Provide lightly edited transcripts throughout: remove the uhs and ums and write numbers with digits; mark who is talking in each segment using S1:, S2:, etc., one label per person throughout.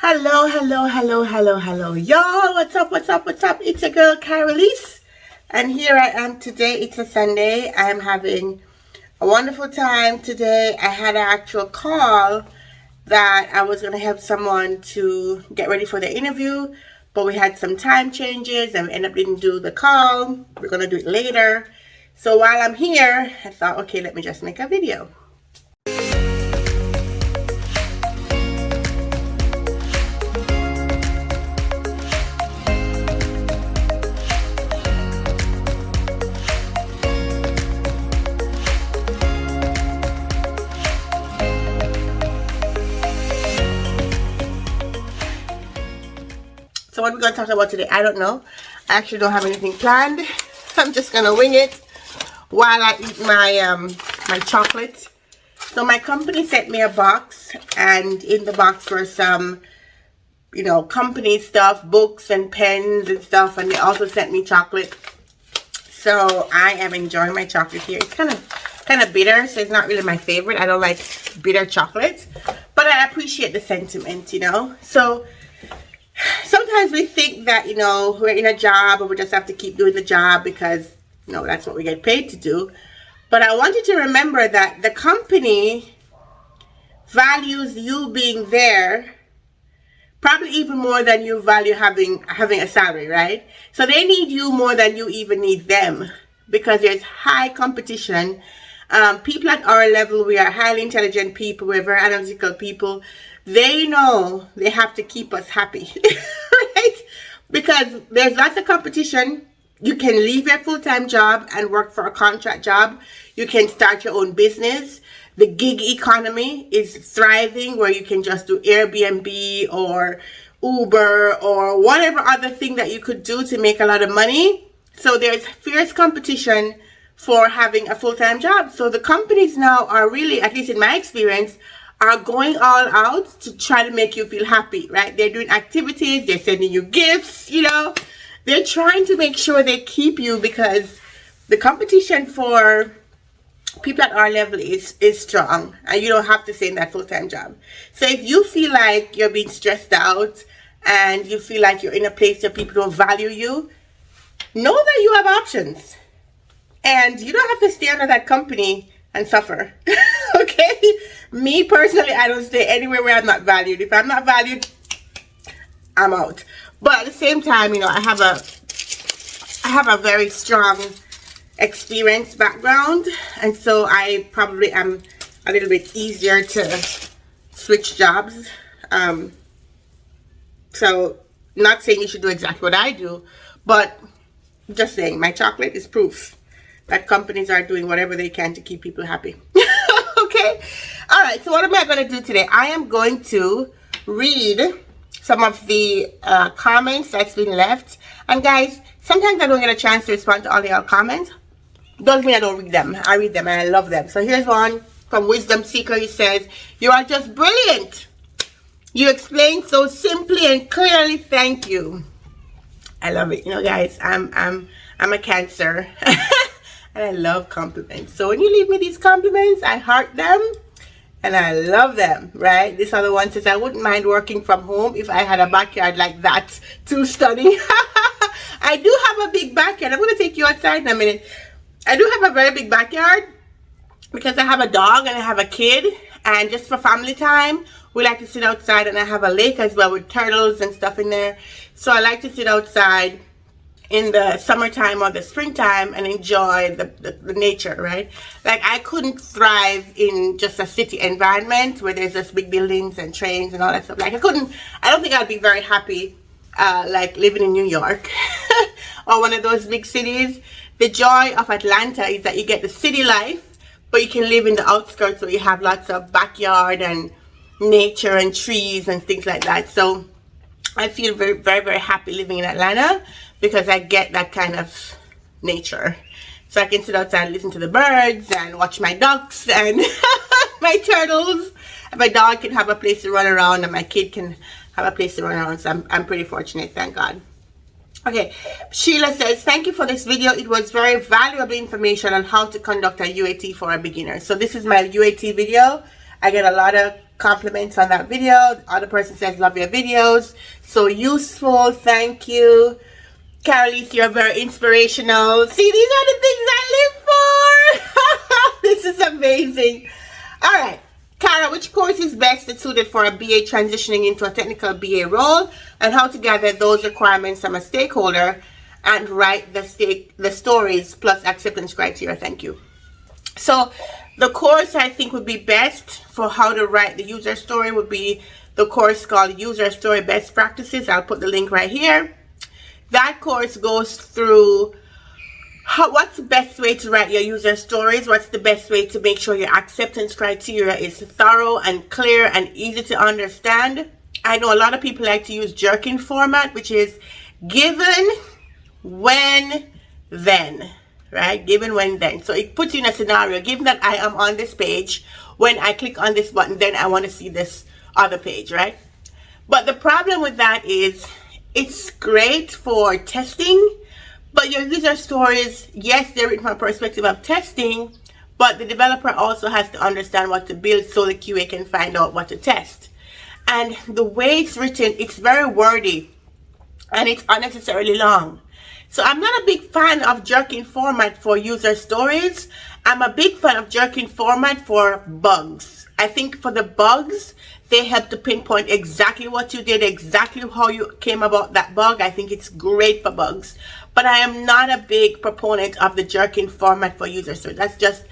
S1: Hello, y'all. What's up? It's your girl, Karaleise. And here I am today. It's a Sunday. I'm having a wonderful time today. I had an actual call that I was going to help someone to get ready for the interview, but we had some time changes and we ended up didn't do the call. We're going to do it later. So while I'm here, I thought, okay, let me just make a video. So what we're going to talk about today, I don't know. I actually don't have anything planned. I'm just going to wing it while I eat my chocolate. So my company sent me a box, and in the box were some, company stuff, books and pens and stuff, and they also sent me chocolate. So I am enjoying my chocolate here. It's kind of bitter, so it's not really my favorite. I don't like bitter chocolate, but I appreciate the sentiment, So sometimes we think that, we're in a job and we just have to keep doing the job because, that's what we get paid to do. But I want you to remember that the company values you being there probably even more than you value having a salary, right? So they need you more than you even need them because there's high competition. People at our level, we are highly intelligent people. We're very analytical people. They know they have to keep us happy, right? Because there's lots of competition. You can leave your full-time job and work for a contract job. You can start your own business. The gig economy is thriving where you can just do Airbnb or Uber or whatever other thing that you could do to make a lot of money. So there's fierce competition for having a full-time job. So the companies now are really, at least in my experience, are going all out to try to make you feel happy, right? They're doing activities, they're sending you gifts, They're trying to make sure they keep you because the competition for people at our level is strong, and you don't have to stay in that full-time job. So if you feel like you're being stressed out and you feel like you're in a place where people don't value you, know that you have options. And you don't have to stay under that company and suffer. Okay? Me personally, I don't stay anywhere where I'm not valued. If I'm not valued, I'm out. But at the same time, I have a very strong experience background, and so I probably am a little bit easier to switch jobs. So not saying you should do exactly what I do, but just saying my chocolate is proof that companies are doing whatever they can to keep people happy. Okay? All right, so what am I going to do today? I am going to read some of the comments that's been left. And guys, sometimes I don't get a chance to respond to all your comments. Doesn't mean I don't read them. I read them and I love them. So here's one from Wisdom Seeker. He says, "You are just brilliant. You explain so simply and clearly. Thank you." I love it. Guys, I'm a Cancer. And I love compliments. So when you leave me these compliments, I heart them and I love them, right? This other one says, "I wouldn't mind working from home if I had a backyard like that to study." I do have a big backyard. I'm going to take you outside in a minute. I do have a very big backyard because I have a dog and I have a kid. And just for family time, we like to sit outside, and I have a lake as well with turtles and stuff in there. So I like to sit outside in the summertime or the springtime and enjoy the nature, right? Like I couldn't thrive in just a city environment where there's just big buildings and trains and all that stuff. Like I don't think I'd be very happy like living in New York or one of those big cities. The joy of Atlanta is that you get the city life, but you can live in the outskirts where you have lots of backyard and nature and trees and things like that. So I feel very, very, very happy living in Atlanta because I get that kind of nature. So I can sit outside and listen to the birds and watch my ducks and my turtles. And my dog can have a place to run around and my kid can have a place to run around. So I'm pretty fortunate, thank God. Okay, Sheila says, "Thank you for this video. It was very valuable information on how to conduct a UAT for a beginner." So this is my UAT video. I get a lot of compliments on that video. The other person says, love your videos. So useful. Thank you. Karaleise, you're very inspirational. See, these are the things I live for. This is amazing. All right. Kara, which course is best suited for a BA transitioning into a technical BA role, and how to gather those requirements from a stakeholder and write the stories plus acceptance criteria? Thank you. So the course I think would be best for how to write the user story would be the course called User Story Best Practices. I'll put the link right here. That course goes through what's the best way to write your user stories, what's the best way to make sure your acceptance criteria is thorough and clear and easy to understand. I know a lot of people like to use jerkin format, which is given, when, then, right? Given, when, then. So it puts you in a scenario. Given that I am on this page, when I click on this button, then I want to see this other page, right? But the problem with that is it's great for testing, but your user stories, yes, they're written from a perspective of testing, but the developer also has to understand what to build so the QA can find out what to test. And the way it's written, it's very wordy and it's unnecessarily long. So I'm not a big fan of jerkin format for user stories. I'm a big fan of jerkin format for bugs. I think for the bugs, they help to pinpoint exactly what you did, exactly how you came about that bug. I think it's great for bugs. But I am not a big proponent of the jerkin format for user stories. That's just,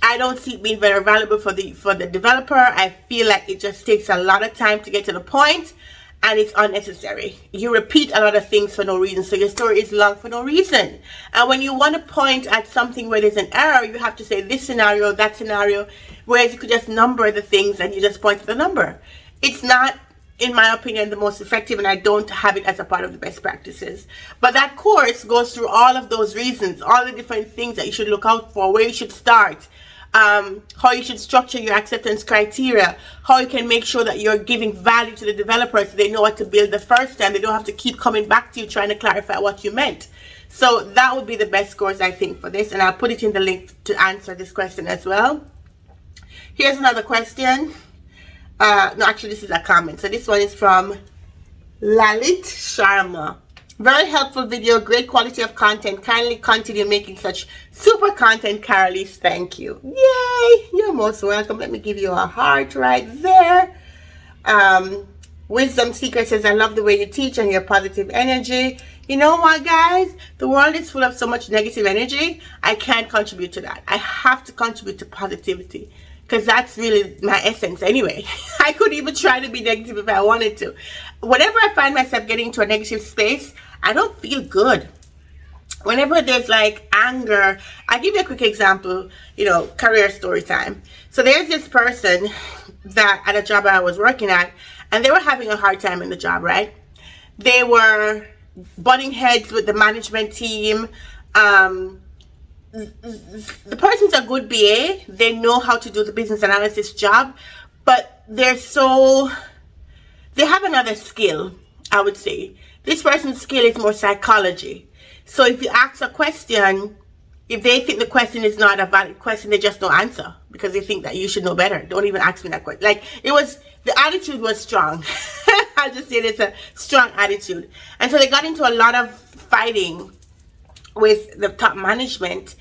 S1: I don't see it being very valuable for the developer. I feel like it just takes a lot of time to get to the point, and it's unnecessary. You repeat a lot of things for no reason, so your story is long for no reason. And when you want to point at something where there's an error, you have to say this scenario, that scenario, whereas you could just number the things and you just point to the number. It's not, in my opinion, the most effective, and I don't have it as a part of the best practices. But that course goes through all of those reasons, all the different things that you should look out for, where you should start, how you should structure your acceptance criteria, how you can make sure that you're giving value to the developers so they know what to build the first time. They don't have to keep coming back to you trying to clarify what you meant. So that would be the best course, I think, for this, and I'll put it in the link to answer this question as well. Here's another question. No, actually, this is a comment. So this one is from Lalit Sharma. Very helpful video, great quality of content. Kindly continue making such super content, Karaleise. Thank you. Yay! You're most welcome. Let me give you a heart right there. Wisdom Seeker says, I love the way you teach and your positive energy. You know what, guys? The world is full of so much negative energy. I can't contribute to that. I have to contribute to positivity, because that's really my essence anyway. I could even try to be negative if I wanted to. Whenever I find myself getting into a negative space, I don't feel good. Whenever there's like anger, I'll give you a quick example, career story time. So there's this person that at a job I was working at, and they were having a hard time in the job, right? They were butting heads with the management team. The person's a good BA. They know how to do the business analysis job, but they have another skill, I would say. This person's skill is more psychology. So if you ask a question, if they think the question is not a valid question, they just don't answer because they think that you should know better. Don't even ask me that question. Like, the attitude was strong. I'll just say it's a strong attitude. And so they got into a lot of fighting with the top management,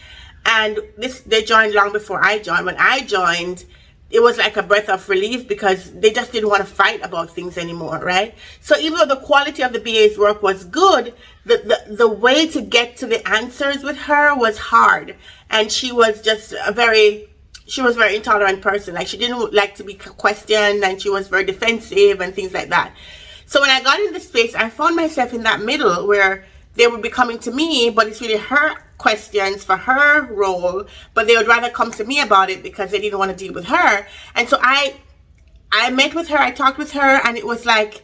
S1: and they joined long before I joined. When I joined, it was like a breath of relief because they just didn't want to fight about things anymore, right? So even though the quality of the BA's work was good, the way to get to the answers with her was hard, and she was just a very intolerant person. Like, she didn't like to be questioned, and she was very defensive and things like that. So when I got in this space, I found myself in that middle where they would be coming to me, but it's really her questions for her role, but they would rather come to me about it because they didn't want to deal with her. And so I met with her, I talked with her, and it was like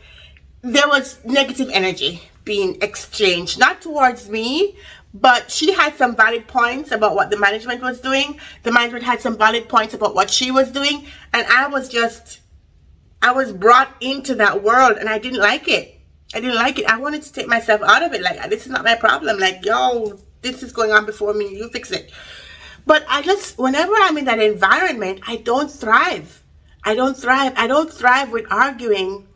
S1: there was negative energy being exchanged, not towards me, but she had some valid points about what the management was doing. The management had some valid points about what she was doing, and I was brought into that world, and I didn't like it. I wanted to take myself out of it. Like, this is not my problem. Like, yo, this is going on before me. You fix it. But whenever I'm in that environment, I don't thrive. I don't thrive. I don't thrive with arguing.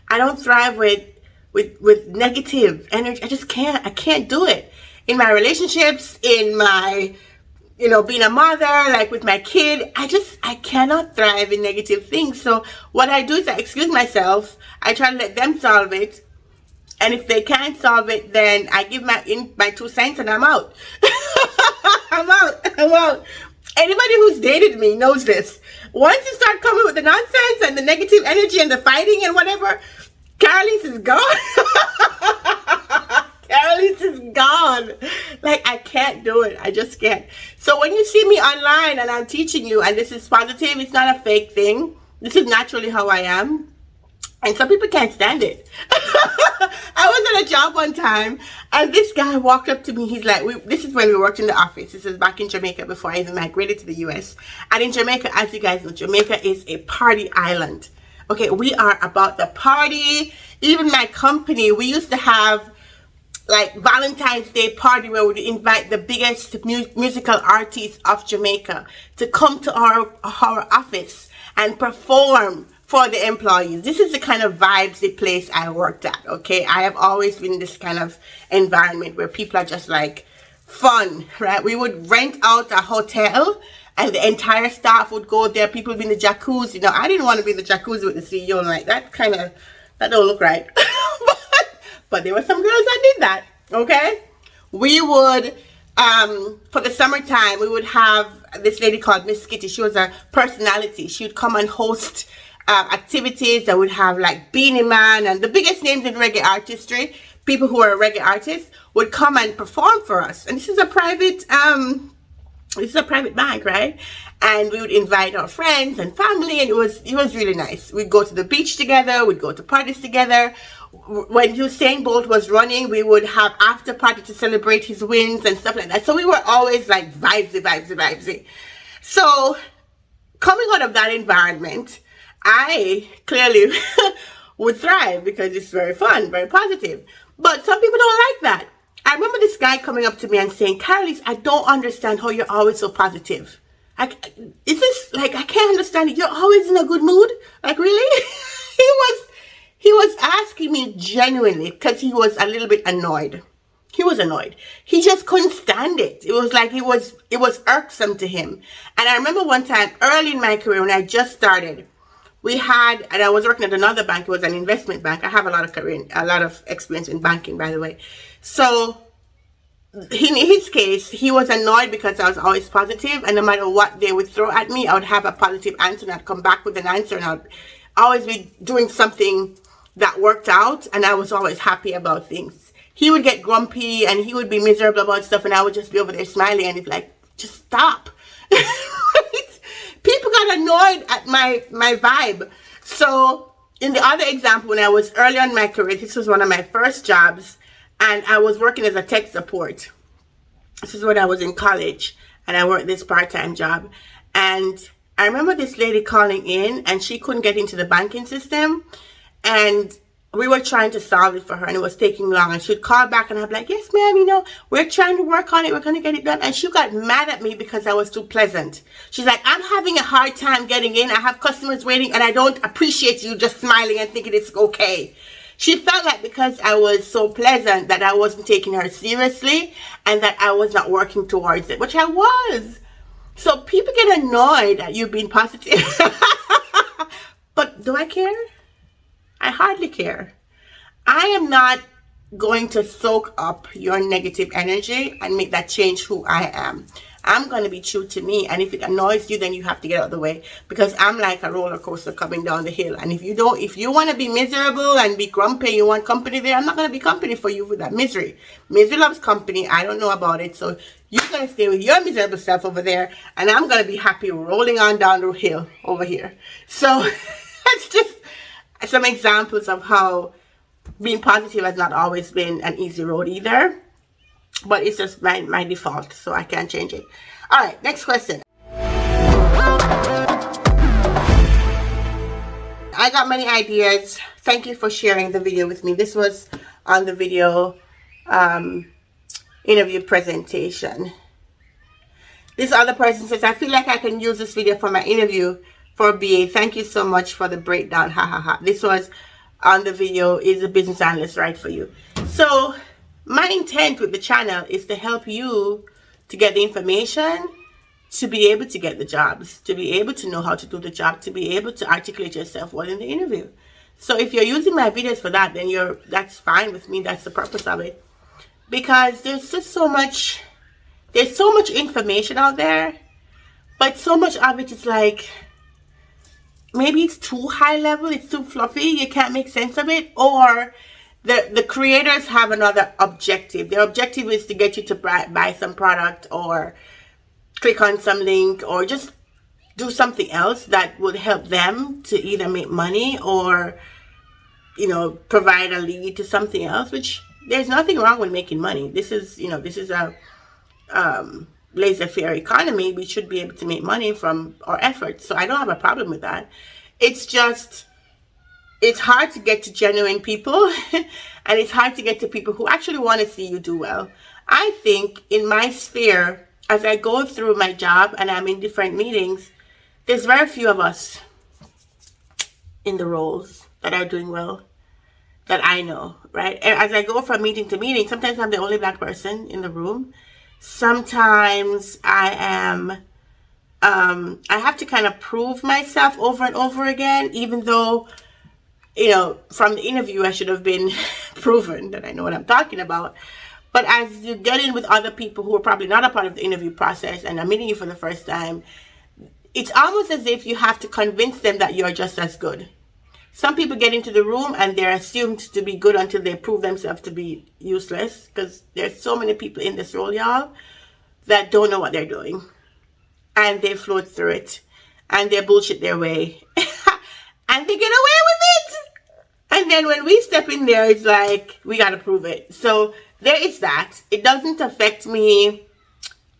S1: I don't thrive with negative energy. I just can't. I can't do it. In my relationships, in my, being a mother, like with my kid, I cannot thrive in negative things. So what I do is I excuse myself. I try to let them solve it. And if they can't solve it, then I give my 2 cents and I'm out. I'm out. Anybody who's dated me knows this. Once you start coming with the nonsense and the negative energy and the fighting and whatever, Karaleise is gone. Karaleise is gone. Like, I can't do it. I just can't. So when you see me online and I'm teaching you, and this is positive, it's not a fake thing. This is naturally how I am. And some people can't stand it. I was at a job one time, and this guy walked up to me. He's like, this is when we worked in the office. This is back in Jamaica before I even migrated to the US. And in Jamaica, as you guys know, Jamaica is a party island. Okay, we are about the party. Even my company, we used to have like Valentine's Day party where we invite the biggest musical artists of Jamaica to come to our office and perform for the employees. This is the kind of vibes, the place I worked at, okay? I have always been in this kind of environment where people are just like fun, right? We would rent out a hotel and the entire staff would go there. People would be in the jacuzzi. I didn't want to be in the jacuzzi with the CEO. I'm like, that don't look right. but there were some girls that did that, okay? We would, for the summertime, we would have this lady called Miss Kitty. She was a personality. She would come and host activities that would have like Beanie Man and the biggest names in reggae artistry. People who are reggae artists would come and perform for us. And this is a private bank, right? And we would invite our friends and family, and it was really nice. We'd go to the beach together. We'd go to parties together. When Usain Bolt was running, we would have after party to celebrate his wins and stuff like that. So we were always like vibesy. So coming out of that environment, I clearly would thrive because it's very fun, very positive. But some people don't like that. I remember this guy coming up to me and saying, Karaleise, I don't understand how you're always so positive. I can't understand it. You're always in a good mood. Like, really? He was asking me genuinely because he was a little bit annoyed. He was annoyed. He just couldn't stand it. It was like it was irksome to him. And I remember one time early in my career when I just started, and I was working at another bank. It was an investment bank. I have a lot of experience in banking, by the way. So in his case, he was annoyed because I was always positive, and no matter what they would throw at me, I would have a positive answer, and I'd come back with an answer, and I'd always be doing something that worked out, and I was always happy about things. He would get grumpy, and he would be miserable about stuff, and I would just be over there smiling, and he'd be like, just stop. People got annoyed at my vibe. So in the other example, when I was early on in my career, this was one of my first jobs, and I was working as a tech support. This is when I was in college, and I worked this part-time job. And I remember this lady calling in, and she couldn't get into the banking system, and we were trying to solve it for her, and it was taking long. And she'd call back, and I'd be like, yes, ma'am, we're trying to work on it. We're going to get it done. And she got mad at me because I was too pleasant. She's like, I'm having a hard time getting in. I have customers waiting, and I don't appreciate you just smiling and thinking it's okay. She felt like because I was so pleasant that I wasn't taking her seriously and that I was not working towards it, which I was. So people get annoyed at you being positive. But do I care? I hardly care. I am not going to soak up your negative energy and make that change who I am. I'm going to be true to me, and if it annoys you, then you have to get out of the way, because I'm like a roller coaster coming down the hill. And if you want to be miserable and be grumpy, you want company there, I'm not going to be company for you with that misery. Misery loves company. I don't know about it, so you're going to stay with your miserable self over there, and I'm going to be happy rolling on down the hill over here. So that's just some examples of how being positive has not always been an easy road either, but it's just my default, so I can't change it. All right, next question. I got many ideas. Thank you for sharing the video with me. This was on the video interview presentation. This other person says, I feel like I can use this video for my interview for BA. Thank you so much for the breakdown. Ha ha ha. This was on the video. Is a business analyst right for you? So my intent with the channel is to help you to get the information, to be able to get the jobs, to be able to know how to do the job, to be able to articulate yourself well in the interview. So if you're using my videos for that, then that's fine with me. That's the purpose of it. Because there's so much information out there, but so much of it is like, maybe it's too high level, it's too fluffy, you can't make sense of it, or the creators have another objective. Their objective is to get you to buy some product or click on some link or just do something else that would help them to either make money or, provide a lead to something else, which there's nothing wrong with making money. This is a laissez-faire economy. We should be able to make money from our efforts. So I don't have a problem with that. It's just, it's hard to get to genuine people and it's hard to get to people who actually want to see you do well. I think in my sphere, as I go through my job and I'm in different meetings, there's very few of us in the roles that are doing well that I know, right? As I go from meeting to meeting, sometimes I'm the only Black person in the room. Sometimes I have to kind of prove myself over and over again, even though, from the interview, I should have been proven that I know what I'm talking about. But as you get in with other people who are probably not a part of the interview process and are meeting you for the first time, it's almost as if you have to convince them that you're just as good. Some people get into the room and they're assumed to be good until they prove themselves to be useless, because there's so many people in this role, y'all, that don't know what they're doing. And they float through it. And they bullshit their way. And they get away with it. And then when we step in there, it's like, we got to prove it. So there is that. It doesn't affect me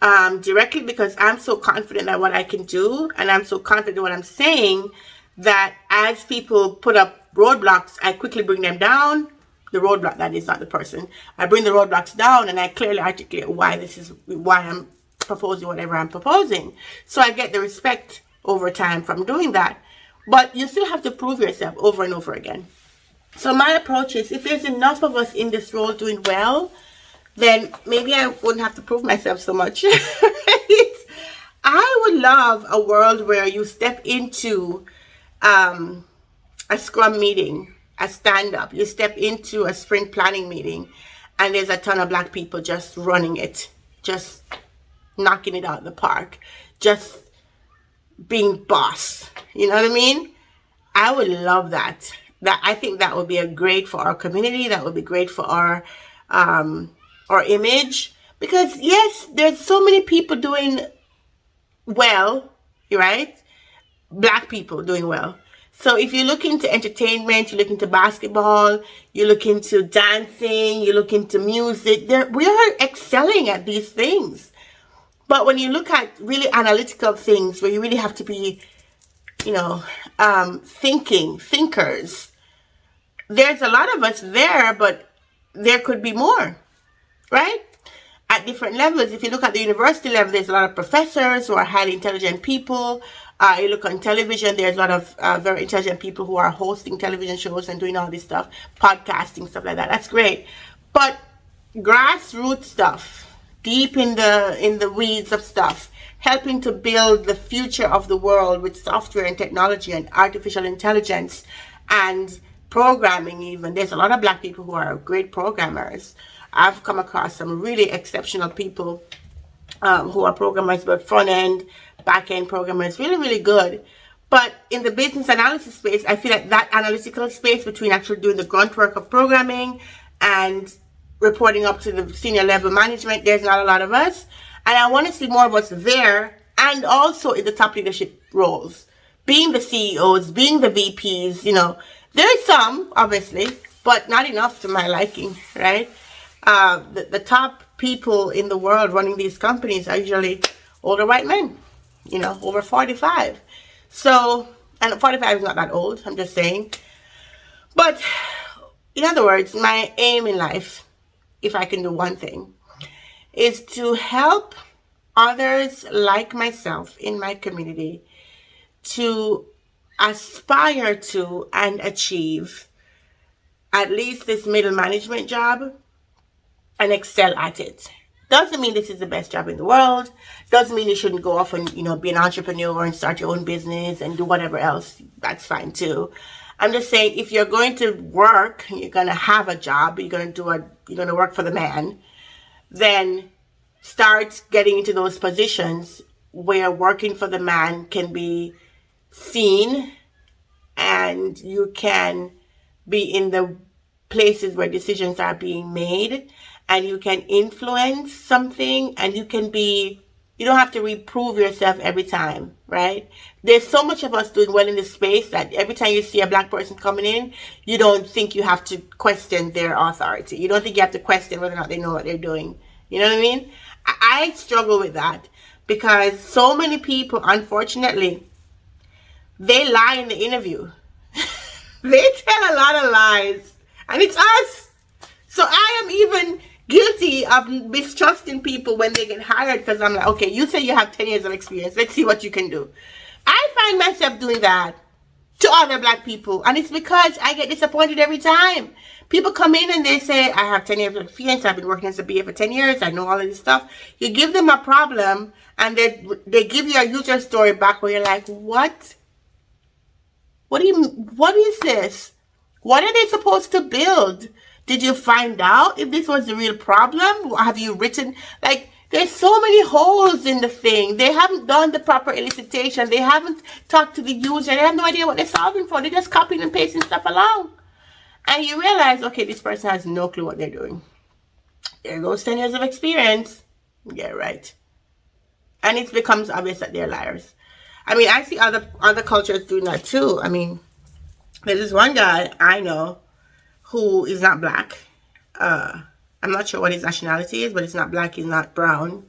S1: directly, because I'm so confident at what I can do. And I'm so confident in what I'm saying, that as people put up roadblocks, I quickly bring them down. The roadblock, that is not the person. I bring the roadblocks down and I clearly articulate why I'm proposing whatever I'm proposing. So I get the respect over time from doing that. But you still have to prove yourself over and over again. So my approach is, if there's enough of us in this role doing well, then maybe I wouldn't have to prove myself so much. Right? I would love a world where you step into a scrum meeting, a stand-up. You step into a sprint planning meeting and there's a ton of Black people just running it, just knocking it out of the park, just being boss. You know what I mean? I would love that. I think that would be great for our community. That would be great for our image. Because yes, there's so many people doing well, right? Black people doing well. So if you look into entertainment, you look into basketball, you look into dancing, you look into music, we are excelling at these things. But when you look at really analytical things where you really have to be, thinkers, there's a lot of us there, but there could be more, right? At different levels. If you look at the university level, there's a lot of professors who are highly intelligent people. You look on television, there's a lot of very intelligent people who are hosting television shows and doing all this stuff, podcasting, stuff like that. That's great. But grassroots stuff, deep in the weeds of stuff, helping to build the future of the world with software and technology and artificial intelligence and programming even. There's a lot of Black people who are great programmers. I've come across some really exceptional people who are programmers, but front-end, back-end programmers, really, really good. But in the business analysis space, I feel like that analytical space between actually doing the grunt work of programming and reporting up to the senior level management, there's not a lot of us. And I want to see more of us there, and also in the top leadership roles, being the CEOs, being the VPs, There's some, obviously, but not enough to my liking, right? The top people in the world running these companies are usually older white men, over 45. So, and 45 is not that old, I'm just saying. But, in other words, my aim in life, if I can do one thing, is to help others like myself in my community to aspire to and achieve at least this middle management job and excel at it. Doesn't mean this is the best job in the world. Doesn't mean you shouldn't go off and, be an entrepreneur and start your own business and do whatever else. That's fine too. I'm just saying, if you're going to work, you're going to have a job, you're going to work for the man, then start getting into those positions where working for the man can be seen and you can be in the places where decisions are being made and you can influence something and you don't have to reprove yourself every time, right? There's so much of us doing well in this space that every time you see a black person coming in, you don't think you have to question their authority. You don't think you have to question whether or not they know what they're doing. You know what I mean? I struggle with that because so many people, unfortunately, they lie in the interview. They tell a lot of lies. And it's us. So I am even guilty of mistrusting people when they get hired because I'm like, okay, you say you have 10 years of experience. Let's see what you can do. I find myself doing that to other black people. And it's because I get disappointed every time. People come in and they say, I have 10 years of experience. I've been working as a BA for 10 years. I know all of this stuff. You give them a problem and they give you a user story back where you're like, what? What is this? What are they supposed to build? Did you find out if this was the real problem? Have you written, there's so many holes in the thing. They haven't done the proper elicitation. They haven't talked to the user. They have no idea what they're solving for. They're just copying and pasting stuff along. And you realize, okay, this person has no clue what they're doing. There goes 10 years of experience. Yeah, right. And it becomes obvious that they're liars. I mean, I see other cultures doing that too. I mean, there's this one guy I know who is not black. I'm not sure what his nationality is, but it's not black, he's not brown.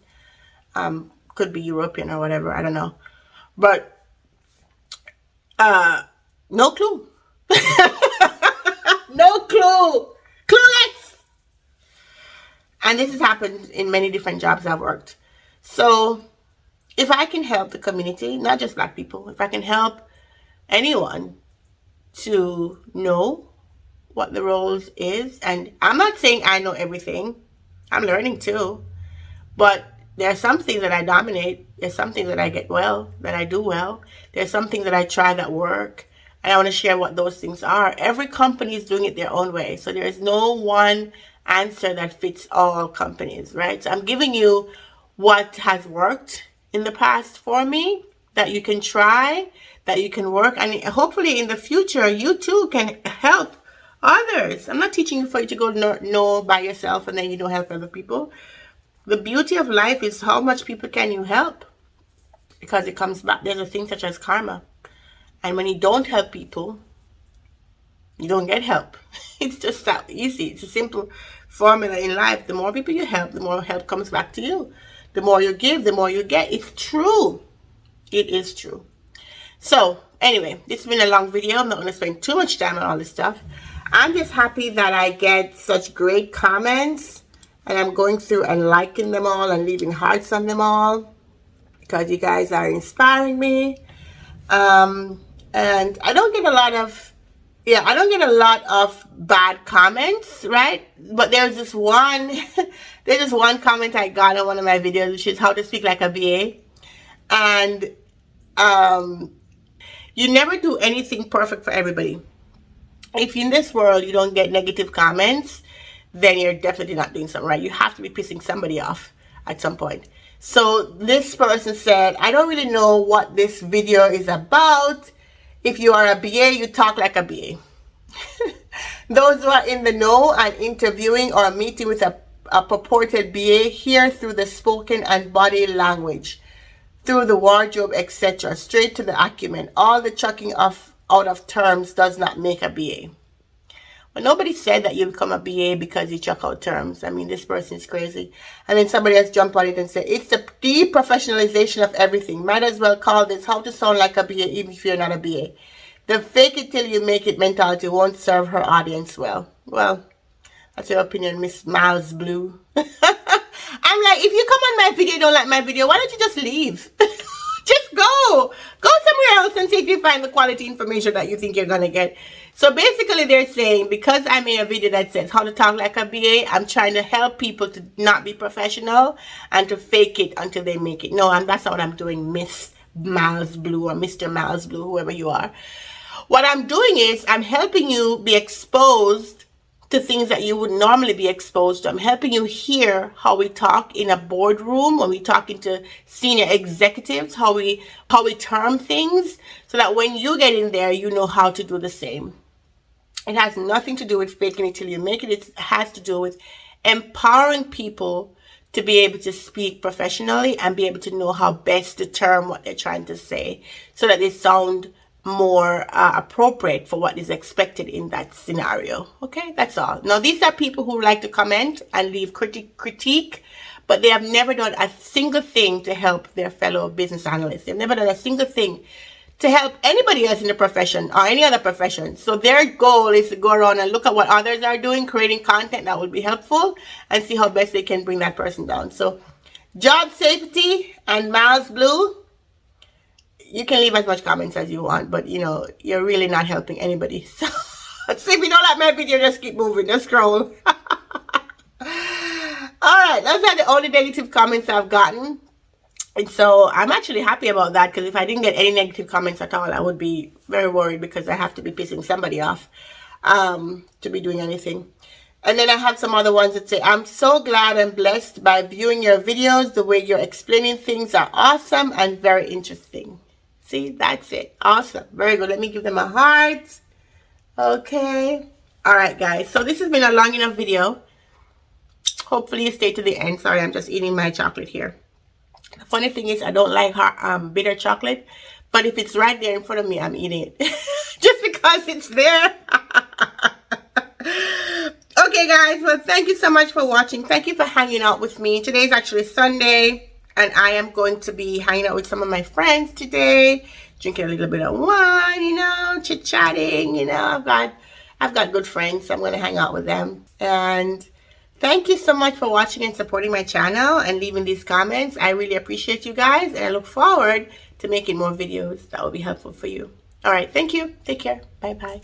S1: Could be European or whatever, I don't know. But no clue. No clue. Clueless. And this has happened in many different jobs I've worked. So if I can help the community, not just black people, if I can help anyone to know what the roles is, and I'm not saying I know everything, I'm learning too, but there's something that I dominate, there's something that I get well, that I do well, there's something that I try that work, and I want to share what those things are. Every company is doing it their own way, so there is no one answer that fits all companies, right? So I'm giving you what has worked in the past for me, that you can try, that you can work, and hopefully in the future you too can help others. I'm not teaching you for you to go know by yourself and then you don't help other people. The beauty of life is how much people can you help, because it comes back. There's a thing such as karma, and when you don't help people, you don't get help. It's just that easy. It's a simple formula in life. The more people you help, the more help comes back to you. The more you give, the more you get. It's true. It is true. So anyway, this has been a long video. I'm not going to spend too much time on all this stuff. I'm just happy that I get such great comments, and I'm going through and liking them all and leaving hearts on them all, because you guys are inspiring me. And I don't get a lot of bad comments, right? But there's this one comment I got on one of my videos, which is how to speak like a BA. And you never do anything perfect for everybody. If in this world you don't get negative comments, then you're definitely not doing something right. You have to be pissing somebody off at some point. So this person said, I don't really know what this video is about. If you are a BA, you talk like a BA. Those who are in the know and interviewing or meeting with a purported BA hear through the spoken and body language, through the wardrobe, etc., straight to the acumen. All the chucking out of terms does not make a BA. But nobody said that you become a BA because you chuck out terms. I mean, this person is crazy. And then somebody else jump on it and say, it's the deprofessionalization of everything. Might as well call this how to sound like a BA even if you're not a BA. The fake it till you make it mentality won't serve her audience well. Well, that's your opinion, Miss Miles Blue. I'm like, if you come on my video, you don't like my video, why don't you just leave? Just go somewhere else and see if you find the quality information that you think you're gonna get. So basically they're saying, because I made a video that says how to talk like a BA, I'm trying to help people to not be professional and to fake it until they make it. No, and that's not what I'm doing, Miss Miles Blue or Mr. Miles Blue, whoever you are. What I'm doing is I'm helping you be exposed to things that you would normally be exposed to. I'm helping you hear how we talk in a boardroom, when we talk into senior executives, how we term things, so that when you get in there, you know how to do the same. It has nothing to do with faking it till you make it. It has to do with empowering people to be able to speak professionally and be able to know how best to term what they're trying to say so that they sound more appropriate for what is expected in that scenario. Okay, that's all. Now, these are people who like to comment and leave critique, but they have never done a single thing to help their fellow business analysts. They've never done a single thing to help anybody else in the profession or any other profession. So their goal is to go around and look at what others are doing, creating content that would be helpful, and see how best they can bring that person down. So job safety and Miles Blue, you can leave as much comments as you want, but you know, you're really not helping anybody. So if you don't like my video, just keep moving, just scroll. Alright, those are the only negative comments I've gotten. And so I'm actually happy about that, because if I didn't get any negative comments at all, I would be very worried, because I have to be pissing somebody off to be doing anything. And then I have some other ones that say, I'm so glad and blessed by viewing your videos. The way you're explaining things are awesome and very interesting. See, that's it. Awesome. Very good. Let me give them a heart. Okay. All right, guys. So this has been a long enough video. Hopefully you stay to the end. Sorry, I'm just eating my chocolate here. The funny thing is, I don't like bitter chocolate, but if it's right there in front of me, I'm eating it. Just because it's there. Okay, guys. Well, thank you so much for watching. Thank you for hanging out with me. Today's actually Sunday, and I am going to be hanging out with some of my friends today, drinking a little bit of wine, you know, chit-chatting, you know. I've got good friends, so I'm going to hang out with them. And thank you so much for watching and supporting my channel and leaving these comments. I really appreciate you guys, and I look forward to making more videos that will be helpful for you. All right, thank you. Take care. Bye-bye.